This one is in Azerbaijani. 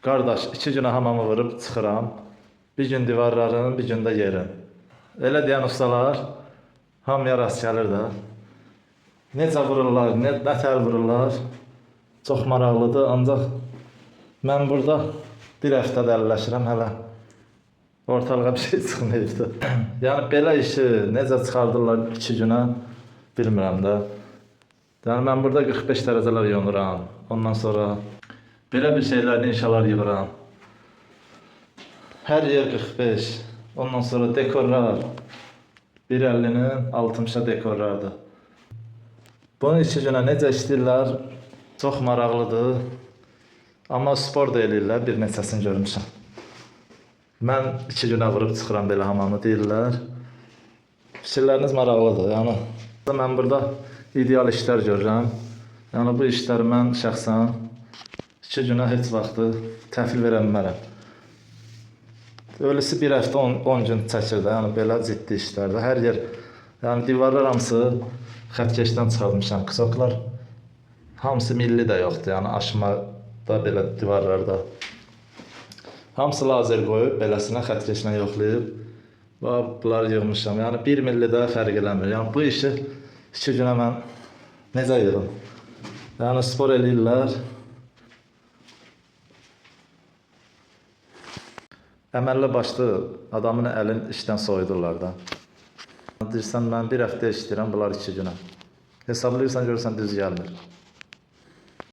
Qardaş, 2 günə hamamı vurub çıxıram. Bir gün divarların, bir gün də yerin. Elə deyən ustalar hamıya rast gəlir də. Necə vururlar, nə tər vururlar. Çox maraqlıdır, ancaq mən burada bir həftədə əlləşirəm hələ. Ortalığa bir şey çıxmayıbdı. Yəni belə işi necə çıxardırlar 2 günə bilmirəm də. Yəni mən burada 45 dərəcələr yonuram. Ondan sonra belə bir şeylərlə inşalar yığıram. Hər yer 45. Ondan sonra dekorlar 1.50-nin 60-a dekorlardır. Bunu 2 günə necə işləyirlər? Çox maraqlıdır. Amma spor da eləyirlər, bir neçəsini görmüşəm. Mən 2 günə vurub çıxıram belə hamamı deyirlər. Fikirləriniz maraqlıdır. Yəni mən burada ideal işlər görürəm. Yəni bu işləri mən şəxsən 2 günə heç vaxtı təhvil verə bilmərəm. Öylesi bir həftə 10 gün çəkir də, yəni belə ciddi işlərdə. Hər yer, yəni divarlar hamısı xətkeşdən çıxartmışam. Qısaqlar hamısı milli də yoxdur, yəni aşmada belə divarlarda. Hamısı lazer qoyub, beləsinə xətkeşlə yoxlayıb. Bunları yığmışam, yəni 1 milli də fərq eləmir. Yəni bu işi 2 günə mən necə yığım? Yəni spor eləyirlər. Əməlli başlı adamın əlin işdən soyudurlar da. Deyirsən mən bir həftə işləyirəm, bunlar 2 günə. Hesablayırsan görürsən düz gəlmir.